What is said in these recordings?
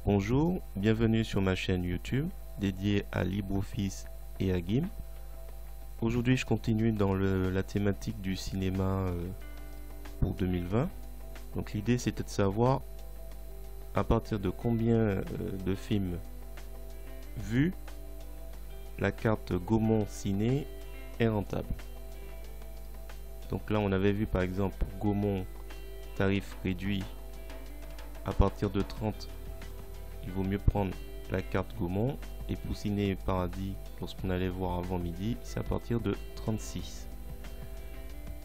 Bonjour, bienvenue sur ma chaîne YouTube dédiée à LibreOffice et à GIMP. Aujourd'hui je continue dans la thématique du cinéma pour 2020. Donc l'idée c'était de savoir à partir de combien de films vus la carte Gaumont Ciné est rentable. Donc là on avait vu par exemple pour Gaumont tarif réduit à partir de 30, il vaut mieux prendre la carte Gaumont, et pour Ciné Paradis, lorsqu'on allait voir avant midi, c'est à partir de 36.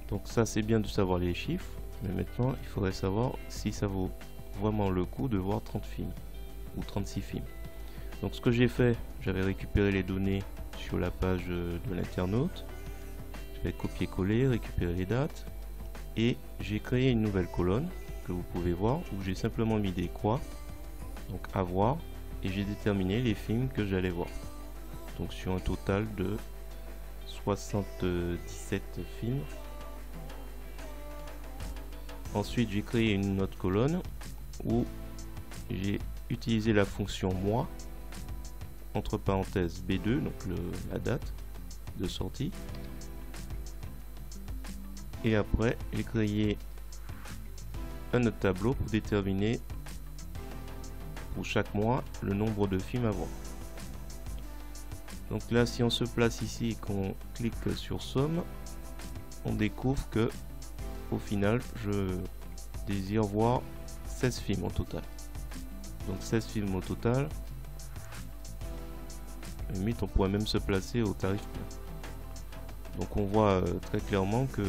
Donc ça c'est bien de savoir les chiffres, mais maintenant il faudrait savoir si ça vaut vraiment le coup de voir 30 films ou 36 films. Donc ce que j'ai fait, j'avais récupéré les données sur la page de l'internaute, j'avais copié-collé, récupéré les dates, et j'ai créé une nouvelle colonne que vous pouvez voir où j'ai simplement mis des croix, donc à voir, et j'ai déterminé les films que j'allais voir. Donc sur un total de 77 films. Ensuite j'ai créé une autre colonne où j'ai utilisé la fonction moi, entre parenthèses B2, donc la date de sortie. Et après j'ai créé un autre tableau pour déterminer pour chaque mois le nombre de films à voir. Donc là si on se place ici et qu'on clique sur somme, on découvre que au final je désire voir 16 films au total. Donc 16 films au total. Limite on pourrait même se placer au tarif plein. Donc on voit très clairement que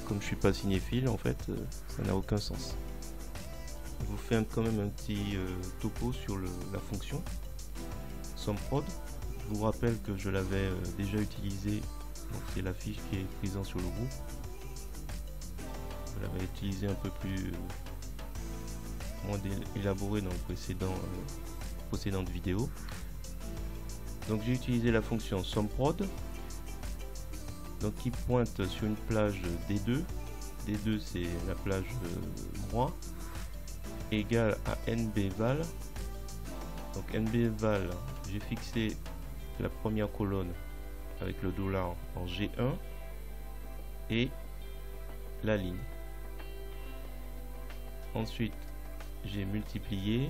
comme je suis pas cinéphile, en fait ça n'a aucun sens. Je vous fais quand même un petit topo sur la fonction SumProd. Je vous rappelle que je l'avais déjà utilisé, c'est la fiche qui est présente sur le groupe. Je l'avais utilisé un peu plus moins élaboré dans le précédente vidéo. Donc j'ai utilisé la fonction SumProd, donc qui pointe sur une plage D2. D2 c'est la plage droit, égale à NBVal. Donc NBVal, j'ai fixé la première colonne avec le dollar en G1 et la ligne. Ensuite j'ai multiplié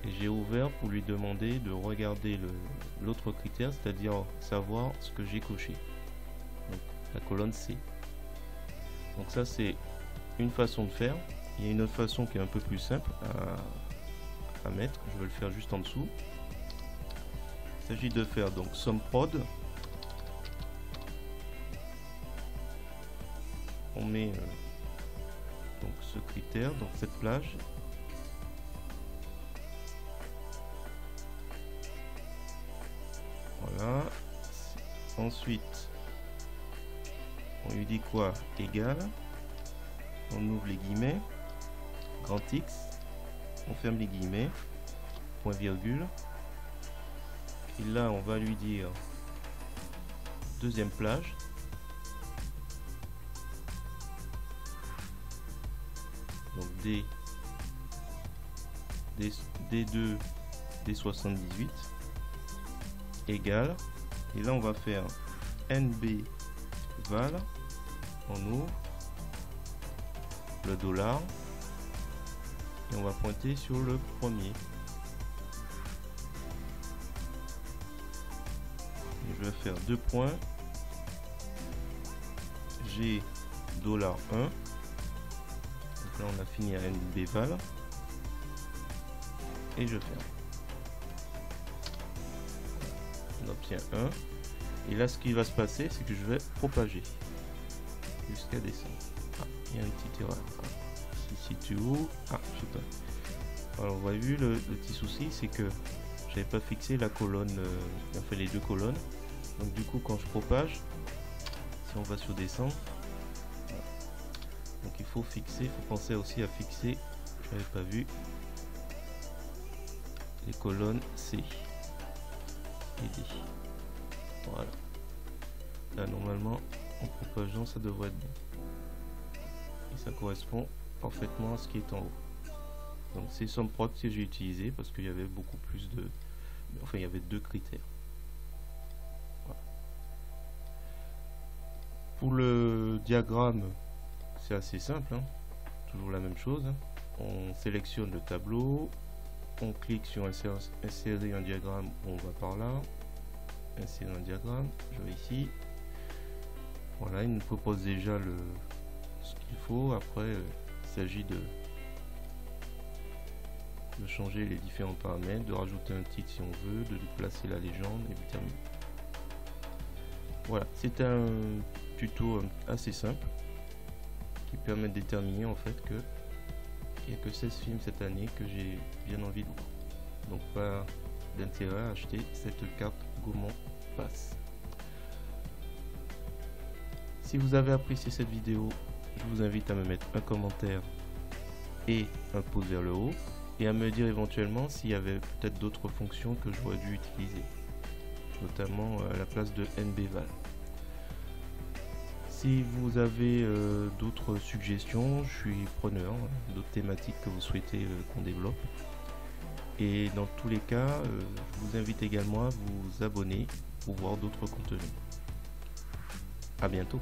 et j'ai ouvert pour lui demander de regarder l'autre critère, c'est-à-dire savoir ce que j'ai coché, donc la colonne C. Donc ça c'est une façon de faire. Il y a une autre façon qui est un peu plus simple à mettre, je vais le faire juste en dessous. Il s'agit de faire donc SumProd, on met donc ce critère, donc cette plage, voilà. Ensuite on lui dit quoi, égal, on ouvre les guillemets, grand X, on ferme les guillemets, point virgule, et là on va lui dire deuxième plage, donc D2 D78 égale, et là on va faire NB val, on ouvre le dollar et on va pointer sur le premier. Et je vais faire deux points G $1. Donc là on a fini à NBVal et je ferme. On obtient 1. Et là ce qui va se passer c'est que je vais propager jusqu'à descendre. Ah, il y a une petite erreur. Se situe où? Ah, je sais pas. Alors vous avez vu le petit souci, c'est que j'avais pas fixé la colonne, on fait les deux colonnes. Donc du coup quand je propage, si on va sur descendre, voilà. Donc il faut fixer, il faut penser aussi à fixer, je n'avais pas vu, les colonnes C et D. Voilà. Là normalement en propageant ça devrait être bon. Et ça correspond parfaitement à ce qui est en haut. Donc c'est SumProt que j'ai utilisé parce qu'il y avait beaucoup plus de... Enfin, il y avait 2 critères. Voilà. Pour le diagramme, c'est assez simple, hein. Toujours la même chose. On sélectionne le tableau, on clique sur insérer un diagramme, on va par là, insérer un diagramme, je vais ici. Voilà, il nous propose déjà ce qu'il faut. Après, il s'agit de changer les différents paramètres, de rajouter un titre si on veut, de placer la légende et puis terminer. Voilà, c'est un tuto assez simple qui permet de déterminer en fait que il n'y a que 16 films cette année que j'ai bien envie de voir. Donc pas d'intérêt à acheter cette carte Gaumont Pass. Si vous avez apprécié cette vidéo, je vous invite à me mettre un commentaire et un pouce vers le haut et à me dire éventuellement s'il y avait peut-être d'autres fonctions que j'aurais dû utiliser, notamment à la place de NBval. Si vous avez d'autres suggestions, je suis preneur, d'autres thématiques que vous souhaitez qu'on développe. Et dans tous les cas, je vous invite également à vous abonner pour voir d'autres contenus. À bientôt.